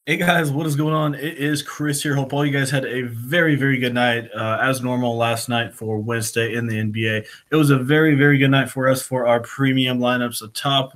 Hey guys, what is going on? It is Chris here. Hope all you guys had a very good night as normal last night for Wednesday in the NBA. It was a very good night for us for our premium lineups. A top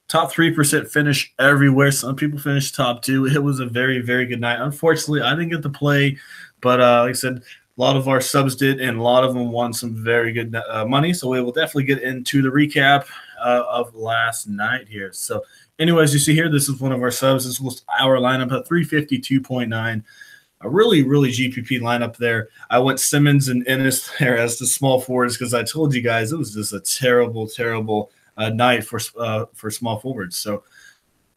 3% finish everywhere. Some people finished top two. It was a very good night. Unfortunately, I didn't get to play, but like I said, a lot of our subs did, and a lot of them won some very good money. So we will definitely get into the recap of last night here. So, anyways, you see here, this is one of our subs. This was our lineup at 352.9. A really GPP lineup there. I went Simmons and Ennis there as the small forwards because I told you guys it was just a terrible night for small forwards. So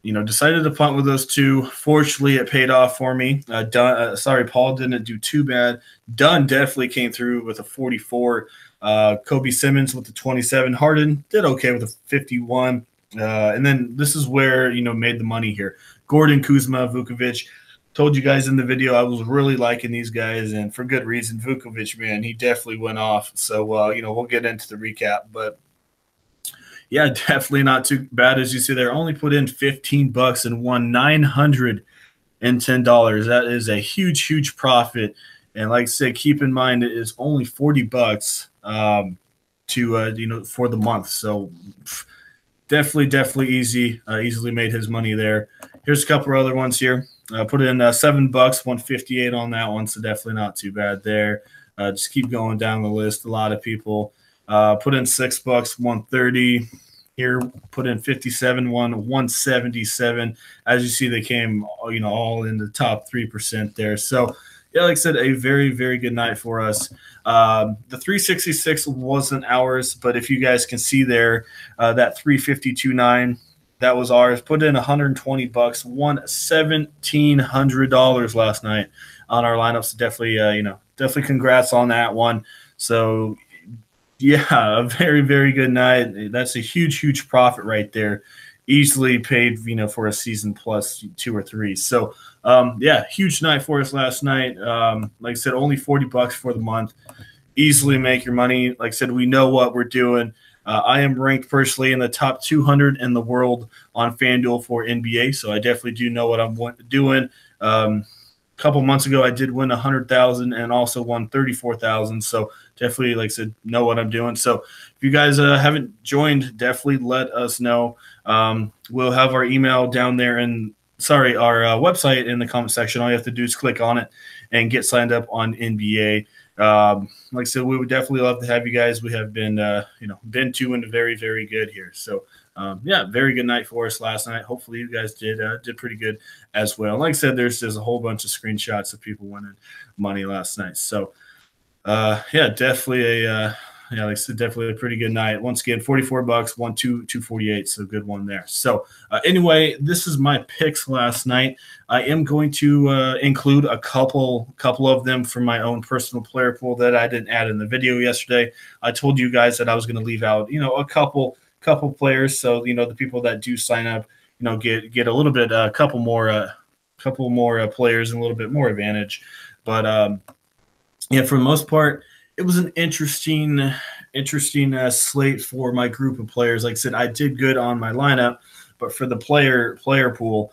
decided to punt with those two. Fortunately, it paid off for me. Paul didn't do too bad. Dunn definitely came through with a 44. Kobi Simmons with the 27. Harden did okay with a 51. And then this is where made the money here. Gordon, Kuzma, Vukovic. Told you guys in the video I was really liking these guys, and for good reason. Vukovic, man, he definitely went off. So we'll get into the recap, but yeah, definitely not too bad. As you see there, only put in $15 and won $910. That is a huge profit. And like I said, keep in mind it is only $40 for the month. So definitely easily made his money there. Here's a couple of other ones here. Put in $7, 158 on that one, so definitely not too bad there. Just keep going down the list. A lot of people put in $6, 130. Here, put in 57, 177. As you see, they came all in the top 3% there. So yeah, like I said, a very good night for us. The 366 wasn't ours, but if you guys can see there, that 352.9. That was ours. Put in $120, won $1,700 last night on our lineups. Definitely congrats on that one. So yeah, a very good night. That's a huge profit right there. Easily paid, for a season plus 2 or 3. So yeah, huge night for us last night. Like I said, only $40 for the month. Easily make your money. Like I said, we know what we're doing. I am ranked personally in the top 200 in the world on Fanduel for NBA, so I definitely do know what I'm doing. A couple months ago, I did win 100,000 and also won 34,000. So definitely, like I said, know what I'm doing. So if you guys haven't joined, definitely let us know. We'll have our email down there and our website in the comment section. All you have to do is click on it and get signed up on NBA. Like I said, we would definitely love to have you guys. We have been doing very good here. So yeah, very good night for us last night. Hopefully you guys did pretty good as well. Like I said, there's a whole bunch of screenshots of people winning money last night. So yeah, definitely like I said, definitely a pretty good night. Once again, $44, won 248, so good one there. So anyway, this is my picks last night. I am going to include a couple of them from my own personal player pool that I didn't add in the video yesterday. I told you guys that I was going to leave out, a couple players, so the people that do sign up, get a little bit, a couple more players and a little bit more advantage. But yeah, for the most part, it was an interesting slate for my group of players. Like I said, I did good on my lineup, but for the player pool,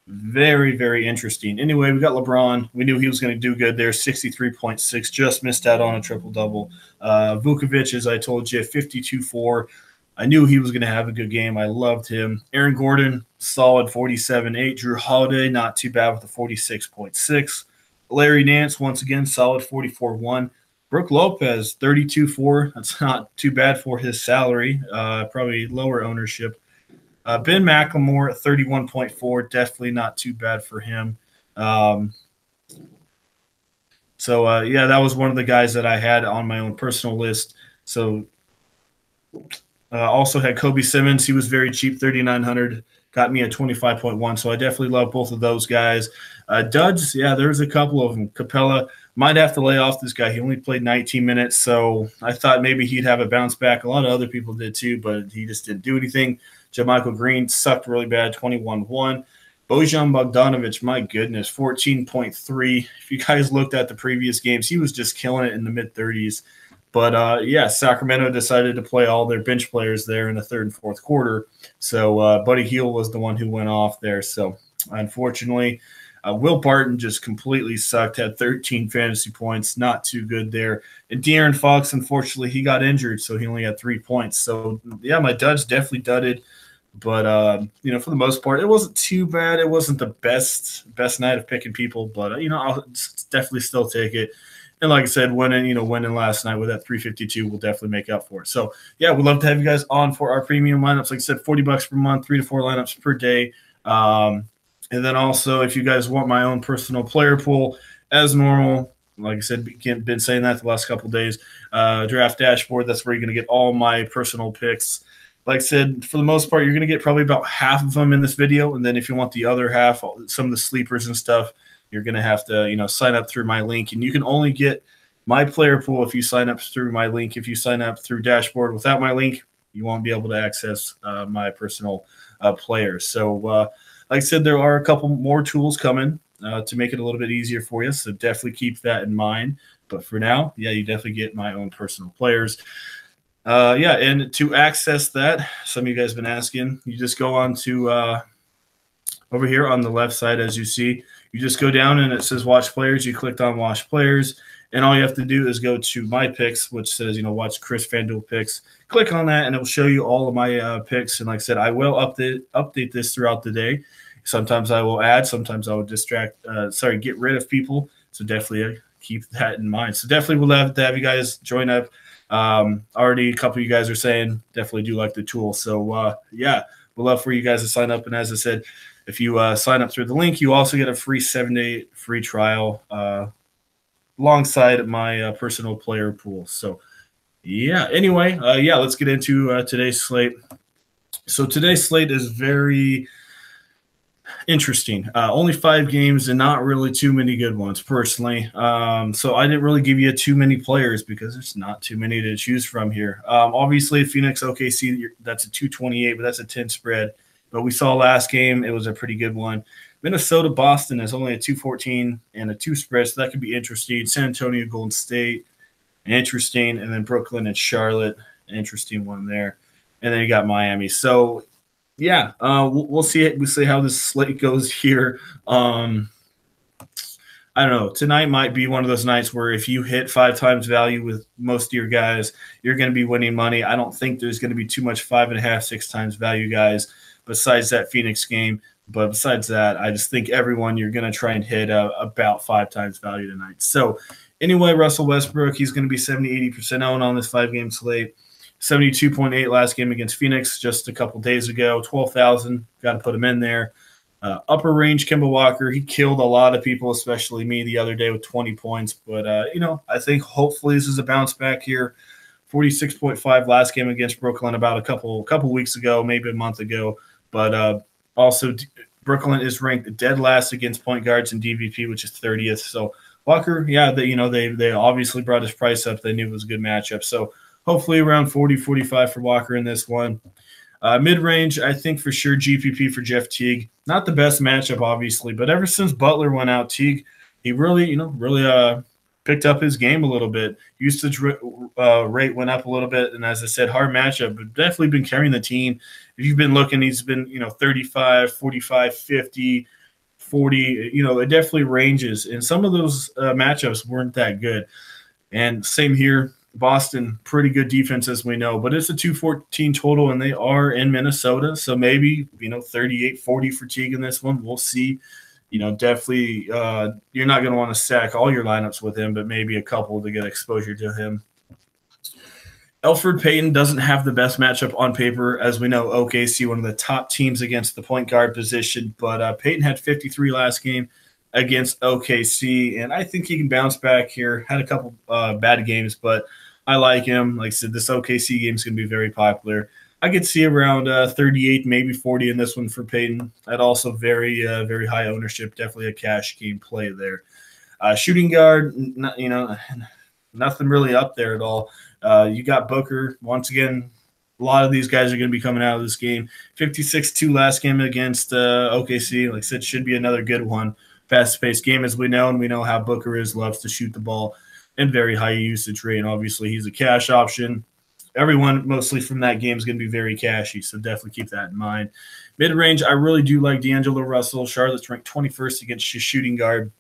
very interesting. Anyway, we got LeBron. We knew he was going to do good there. 63.6, just missed out on a triple double. Vukovic, as I told you, 52.4. I knew he was going to have a good game. I loved him. Aaron Gordon, solid 47.8. Drew Holiday, not too bad with a 46.6. Larry Nance, once again, solid 44.1. Brooke Lopez, 32.4. That's not too bad for his salary. Probably lower ownership. Ben McLemore, 31.4. Definitely not too bad for him. So yeah, that was one of the guys that I had on my own personal list. So also had Kobi Simmons. He was very cheap, 3,900. Got me at 25.1. So I definitely love both of those guys. Duds, yeah, there's a couple of them. Capella might have to lay off this guy. He only played 19 minutes, so I thought maybe he'd have a bounce back. A lot of other people did too, but he just didn't do anything. JaMychal Green sucked really bad, 21.1. Bojan Bogdanovic, my goodness, 14.3. If you guys looked at the previous games, he was just killing it in the mid-30s. But yeah, Sacramento decided to play all their bench players there in the third and fourth quarter. So Buddy Hield was the one who went off there. So Unfortunately, Will Barton just completely sucked, had 13 fantasy points, not too good there. And De'Aaron Fox, unfortunately, he got injured, so he only had 3 points. So, yeah, my duds definitely dudded. But, for the most part, it wasn't too bad. It wasn't the best night of picking people, but, I'll definitely still take it. And like I said, winning last night with that 352 will definitely make up for it. So, yeah, we'd love to have you guys on for our premium lineups. Like I said, $40 per month, 3 to 4 lineups per day. And then also, if you guys want my own personal player pool, as normal, like I said, been saying that the last couple of days, draft dashboard, that's where you're going to get all my personal picks. Like I said, for the most part, you're going to get probably about half of them in this video. And then if you want the other half, some of the sleepers and stuff, you're going to have to, sign up through my link. And you can only get my player pool if you sign up through my link. If you sign up through dashboard without my link, you won't be able to access my personal players. So, like I said, there are a couple more tools coming to make it a little bit easier for you. So definitely keep that in mind. But for now, yeah, you definitely get my own personal players. And to access that, some of you guys have been asking, you just go on to over here on the left side, as you see, you just go down and it says watch players. You clicked on watch players. And all you have to do is go to my picks, which says, watch Chris Fanduel picks. Click on that, and it will show you all of my picks. And like I said, I will update this throughout the day. Sometimes I will add. Sometimes I will get rid of people. So definitely keep that in mind. So definitely we'll have to have you guys join up. Already a couple of you guys are saying definitely do like the tool. So, we'd love for you guys to sign up. And as I said, if you sign up through the link, you also get a free 7-day free trial alongside my personal player pool. So, anyway, let's get into today's slate. So today's slate is very interesting. Only 5 games and not really too many good ones, personally. So I didn't really give you too many players because there's not too many to choose from here. Obviously, Phoenix OKC, that's a 228, but that's a 10 spread. But we saw last game, it was a pretty good one. Minnesota, Boston is only a 214 and a 2 spread, so that could be interesting. San Antonio, Golden State, interesting. And then Brooklyn and Charlotte, an interesting one there. And then you got Miami. So, we'll see it. We'll see how this slate goes here. I don't know. Tonight might be one of those nights where if you hit 5 times value with most of your guys, you're going to be winning money. I don't think there's going to be too much 5.5, 6 times value guys besides that Phoenix game. But besides that, I just think everyone you're going to try and hit about 5 times value tonight. So anyway, Russell Westbrook, he's going to be 70, 80% owned on this 5-game slate. 72.8 last game against Phoenix just a couple days ago. 12,000, got to put him in there. Upper range, Kemba Walker, he killed a lot of people, especially me the other day with 20 points. But, I think hopefully this is a bounce back here. 46.5 last game against Brooklyn about a couple weeks ago, maybe a month ago. But also Brooklyn is ranked dead last against point guards in DVP, which is 30th. So Walker, they obviously brought his price up. They knew it was a good matchup. So hopefully around 40, 45 for Walker in this one. Mid-range, I think for sure GPP for Jeff Teague. Not the best matchup, obviously, but ever since Butler went out, Teague, he really picked up his game a little bit. Usage rate went up a little bit, and as I said, hard matchup, but definitely been carrying the team. If you've been looking, he's been 35, 45, 50, 40. It definitely ranges, and some of those matchups weren't that good. And same here. Boston, pretty good defense, as we know, but it's a 214 total, and they are in Minnesota. So maybe, 38-40 for Teague in this one. We'll see. Definitely you're not going to want to stack all your lineups with him, but maybe a couple to get exposure to him. Elfrid Payton doesn't have the best matchup on paper. As we know, OKC, one of the top teams against the point guard position, but Payton had 53 last game against OKC, and I think he can bounce back here. Had a couple bad games, but I like him. Like I said, this OKC game is going to be very popular. I could see around 38, maybe 40 in this one for Payton. I'd also very high ownership, definitely a cash game play there. Shooting guard, nothing really up there at all. You got Booker. Once again, a lot of these guys are going to be coming out of this game. 56-2 last game against OKC. Like I said, should be another good one. Fast-paced game, as we know, and we know how Booker loves to shoot the ball and very high usage rate. And obviously, he's a cash option. everyone mostly from that game is going to be very cashy, so definitely keep that in mind. Mid-range, I really do like D'Angelo Russell. Charlotte's ranked 21st against his shooting guard.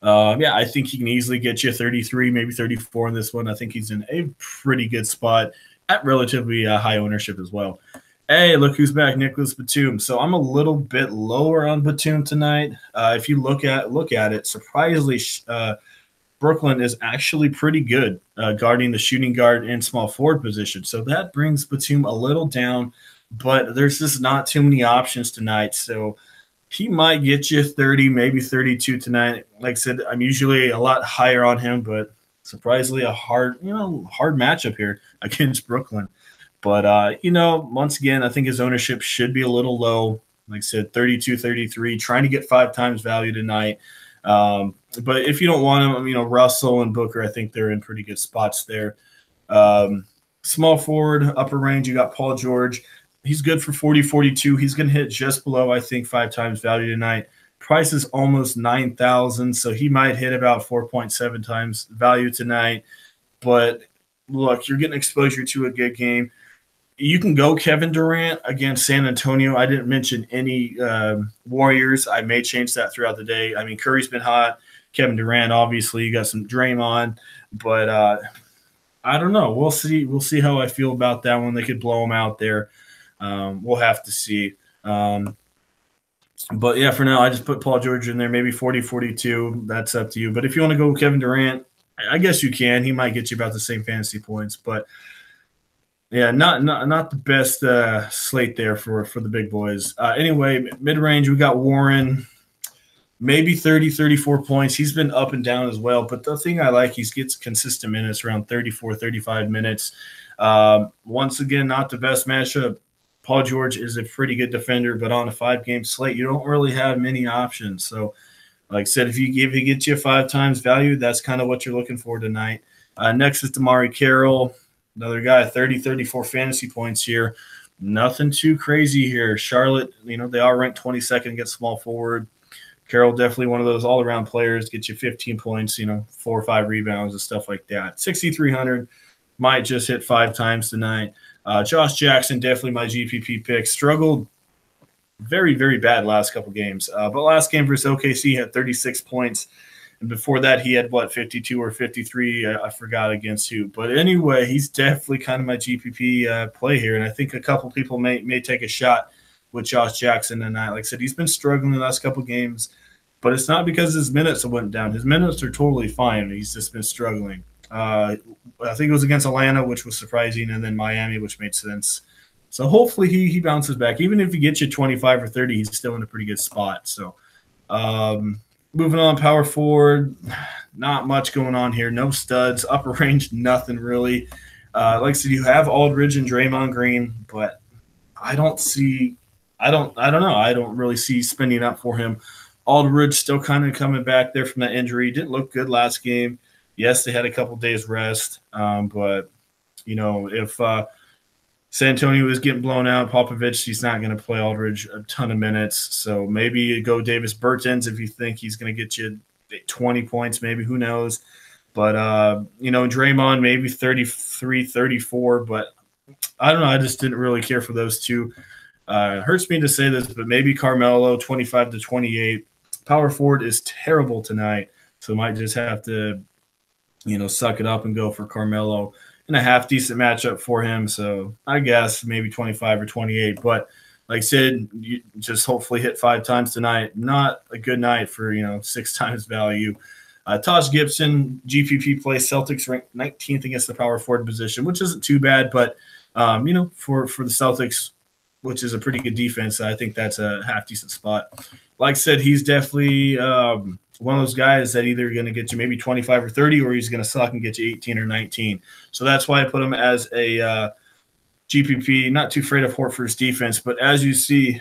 Yeah, I think he can easily get you 33, maybe 34 in this one. I think he's in a pretty good spot at relatively high ownership as well. Hey, look who's back, Nicholas Batum. So I'm a little bit lower on Batum tonight. If you look at it, surprisingly, Brooklyn is actually pretty good guarding the shooting guard and small forward position. So that brings Batum a little down, but there's just not too many options tonight. So he might get you 30, maybe 32 tonight. Like I said, I'm usually a lot higher on him, but surprisingly a hard matchup here against Brooklyn. But, once again, I think his ownership should be a little low. Like I said, 32, 33, trying to get 5 times value tonight. But if you don't want him, Russell and Booker, I think they're in pretty good spots there. Small forward, upper range, you got Paul George. He's good for 40, 42. He's going to hit just below, I think, 5 times value tonight. Price is almost 9,000, so he might hit about 4.7 times value tonight. But, look, you're getting exposure to a good game. You can go Kevin Durant against San Antonio. I didn't mention any Warriors. I may change that throughout the day. I mean, Curry's been hot. Kevin Durant, obviously. You got some Draymond. But I don't know. We'll see. We'll see how I feel about that one. They could blow him out there. We'll have to see. But, yeah, for now, I just put Paul George in there, maybe 40, 42. That's up to you. But if you want to go Kevin Durant, I guess you can. He might get you about the same fantasy points. But, yeah, not the best slate there for the big boys. Anyway, mid-range, we got Warren, maybe 30, 34 points. He's been up and down as well. But the thing I like, he gets consistent minutes around 34, 35 minutes. Once again, not the best matchup. Paul George is a pretty good defender, but on a 5-game slate, you don't really have many options. So, like I said, if he gets you 5 times value, that's kind of what you're looking for tonight. Next is Damari Carroll, another guy, 30, 34 fantasy points here. Nothing too crazy here. Charlotte, they are ranked 22nd against small forward. Carroll, definitely one of those all-around players, get you 15 points, 4 or 5 rebounds and stuff like that. 6,300, might just hit 5 times tonight. Josh Jackson, definitely my GPP pick. Struggled very, very bad last couple games. But last game versus OKC, he had 36 points. And before that, he had, 52 or 53? I forgot against who. But anyway, he's definitely kind of my GPP play here. And I think a couple people may take a shot with Josh Jackson tonight. Like I said, he's been struggling the last couple games. But it's not because his minutes went down. His minutes are totally fine. He's just been struggling. I think it was against Atlanta, which was surprising, and then Miami, which made sense. So hopefully he bounces back. Even if he gets you 25 or 30, he's still in a pretty good spot. So moving on, power forward, not much going on here. No studs. Upper range, nothing really. Like I said, you have Aldridge and Draymond Green, but I don't know. I don't really see spending up for him. Aldridge still kind of coming back there from that injury. Didn't look good last game. Yes, they had a couple days rest, but, if San Antonio is getting blown out, Popovich, he's not going to play Aldridge a ton of minutes. So maybe you go Davis Bertans if you think he's going to get you 20 points, maybe. Who knows? But, Draymond, maybe 33, 34. But I don't know. I just didn't really care for those two. Hurts me to say this, but maybe Carmelo, 25 to 28. Power forward is terrible tonight, so might just have to – suck it up and go for Carmelo in a half-decent matchup for him. So I guess maybe 25 or 28. But like I said, you just hopefully hit 5 times tonight. Not a good night for, 6 times value. Taj Gibson, GPP play, Celtics ranked 19th against the power forward position, which isn't too bad. But, for the Celtics, which is a pretty good defense, I think that's a half-decent spot. Like I said, he's definitely one of those guys that either going to get you maybe 25 or 30, or he's going to suck and get you 18 or 19. So that's why I put him as a GPP. Not too afraid of Horford's defense, but as you see,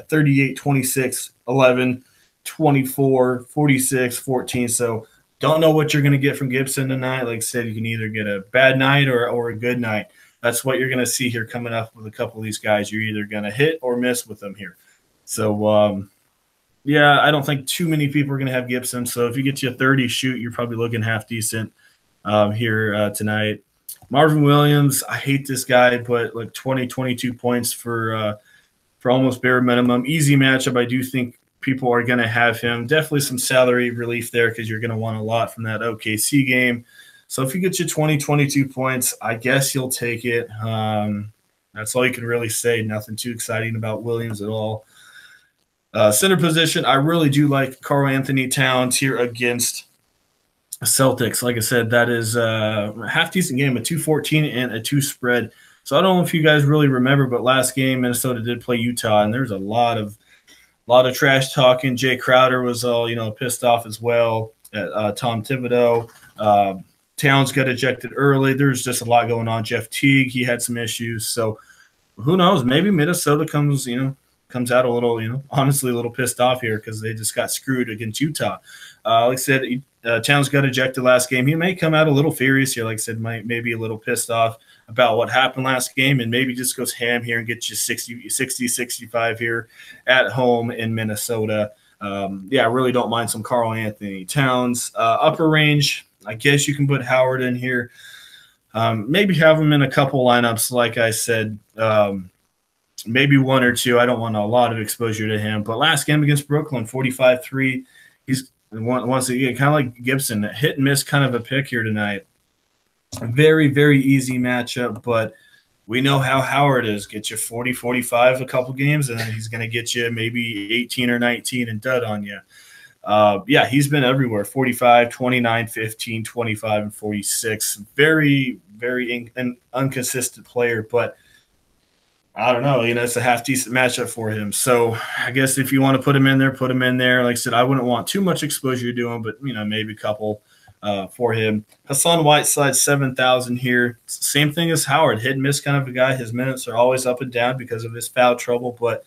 38, 26, 11, 24, 46, 14. So don't know what you're going to get from Gibson tonight. Like I said, you can either get a bad night or a good night. That's what you're going to see here coming up with a couple of these guys. You're either going to hit or miss with them here. So, I don't think too many people are going to have Gibson. So if you get you a 30 shoot, you're probably looking half decent here tonight. Marvin Williams, I hate this guy, but like 20, 22 points for almost bare minimum. Easy matchup. I do think people are going to have him. Definitely some salary relief there because you're going to want a lot from that OKC game. So if you get you 20, 22 points, I guess you'll take it. That's all you can really say. Nothing too exciting about Williams at all. Center position, I really do like Karl Anthony Towns here against Celtics. Like I said, that is a half-decent game, a 2-14 and a 2 spread. So I don't know if you guys really remember, but last game Minnesota did play Utah, and there's a lot of trash talking. Jay Crowder was all pissed off as well at Tom Thibodeau. Towns got ejected early. There's just a lot going on. Jeff Teague, he had some issues. So who knows? Maybe Minnesota comes out a little, honestly a little pissed off here because they just got screwed against Utah. Like I said, Towns got ejected last game. He may come out a little furious here. Like I said, maybe a little pissed off about what happened last game and maybe just goes ham here and gets you 60, 65 here at home in Minnesota. I really don't mind some Karl Anthony Towns. Upper range, I guess you can put Howard in here. Maybe have him in a couple lineups, like I said. Maybe 1 or 2. I don't want a lot of exposure to him. But last game against Brooklyn, 45-3. He's once again kind of like Gibson, a hit and miss kind of a pick here tonight. A very, very easy matchup, but we know how Howard is. Get you 40, 45 a couple games, and then he's going to get you maybe 18 or 19 and dud on you. He's been everywhere, 45, 29, 15, 25, and 46. Very, very inconsistent player, but I don't know. It's a half-decent matchup for him. So I guess if you want to put him in there, put him in there. Like I said, I wouldn't want too much exposure to him, but, maybe a couple for him. Hassan Whiteside, 7,000 here. Same thing as Howard, hit and miss kind of a guy. His minutes are always up and down because of his foul trouble, but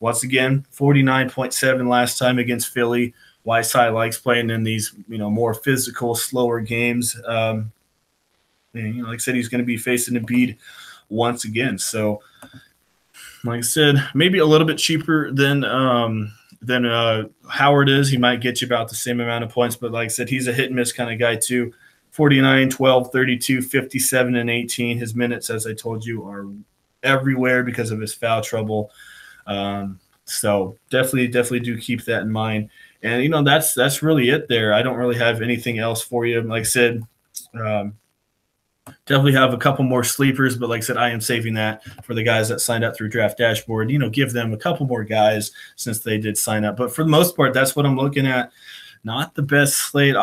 once again, 49.7 last time against Philly. Whiteside likes playing in these, more physical, slower games. Like I said, he's going to be facing Embiid once again. So, like I said, maybe a little bit cheaper than Howard is. He might get you about the same amount of points, but like I said, he's a hit and miss kind of guy too. 49, 12, 32, 57, and 18. His minutes, as I told you, are everywhere because of his foul trouble. So definitely do keep that in mind. And, that's really it there. I don't really have anything else for you. Like I said, definitely have a couple more sleepers, but like I said, I am saving that for the guys that signed up through Draft Dashboard. Give them a couple more guys since they did sign up. But for the most part, that's what I'm looking at. Not the best slate.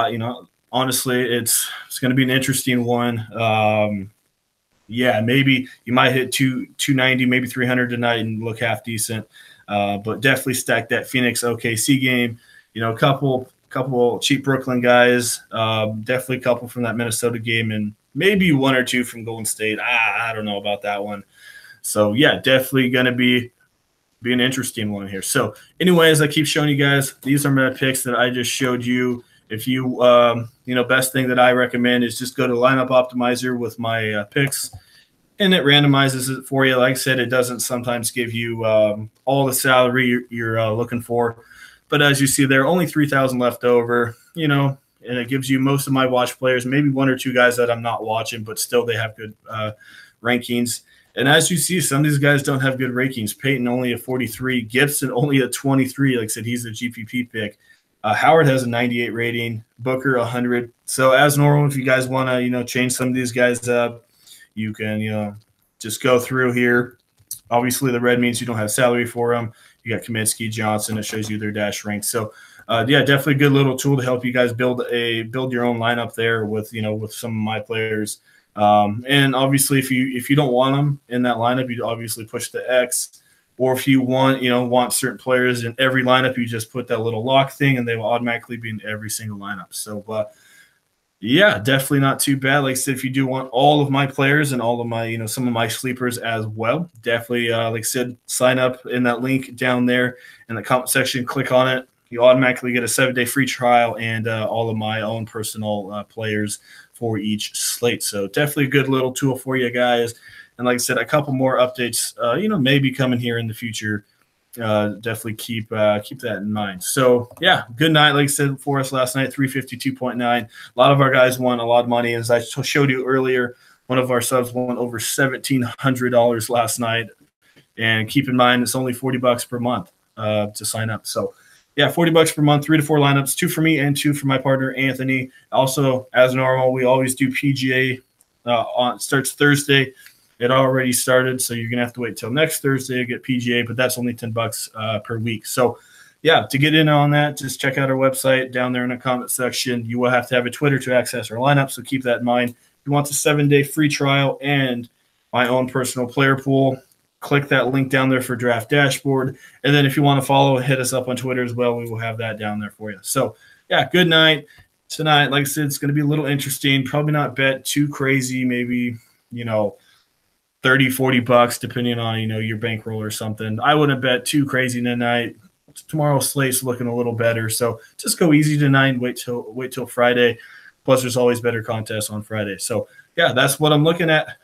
Honestly, it's going to be an interesting one. Maybe you might hit 290, maybe 300 tonight and look half decent. But definitely stack that Phoenix OKC game. A couple cheap Brooklyn guys. Definitely a couple from that Minnesota game, and maybe 1 or 2 from Golden State. I don't know about that one. So, definitely going to be an interesting one here. So, anyways, I keep showing you guys. These are my picks that I just showed you. If you, best thing that I recommend is just go to Lineup Optimizer with my picks, and it randomizes it for you. Like I said, it doesn't sometimes give you all the salary you're looking for. But as you see there, only 3,000 left over, and it gives you most of my watch players, maybe 1 or 2 guys that I'm not watching, but still they have good rankings. And as you see, some of these guys don't have good rankings. Peyton only a 43, Gibson only a 23. Like I said, he's a GPP pick. Howard has a 98 rating, Booker 100. So as normal, if you guys want to, change some of these guys up, you can, just go through here. Obviously, the red means you don't have salary for them. You got Kaminsky, Johnson. It shows you their dash rank. So, definitely a good little tool to help you guys build your own lineup there with some of my players. And obviously, if you don't want them in that lineup, you obviously push the X. Or if you want certain players in every lineup, you just put that little lock thing, and they will automatically be in every single lineup. So, definitely not too bad. Like I said, if you do want all of my players and all of my, some of my sleepers as well, definitely, like I said, sign up in that link down there in the comment section. Click on it. You automatically get a 7-day free trial and all of my own personal players for each slate. So definitely a good little tool for you guys. And like I said, a couple more updates, maybe coming here in the future. Definitely keep that in mind. So, good night. Like I said for us last night, 352.9. A lot of our guys won a lot of money. As I showed you earlier, One of our subs won over $1,700 last night. And keep in mind, it's only $40 per month to sign up. So, yeah, $40 per month, 3 to 4 lineups, 2 for me and 2 for my partner, Anthony. Also, as normal, we always do PGA. Starts Thursday. It already started, so you're going to have to wait till next Thursday to get PGA, but that's only $10 per week. So, yeah, to get in on that, just check out our website down there in the comment section. You will have to have a Twitter to access our lineup, so keep that in mind. If you want the 7-day free trial and my own personal player pool, click that link down there for Draft Dashboard. And then if you want to follow, hit us up on Twitter as well. We will have that down there for you. So, yeah, good night. Tonight, like I said, it's going to be a little interesting. Probably not bet too crazy, maybe, $30, $40, depending on, your bankroll or something. I wouldn't bet too crazy tonight. Tomorrow's slate's looking a little better. So just go easy tonight and wait till Friday. Plus, there's always better contests on Friday. So, yeah, that's what I'm looking at.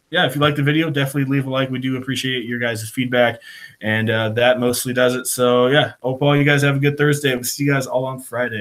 Yeah, if you like the video, definitely leave a like. We do appreciate your guys' feedback, and that mostly does it. So, yeah, hope all you guys have a good Thursday. We'll see you guys all on Friday.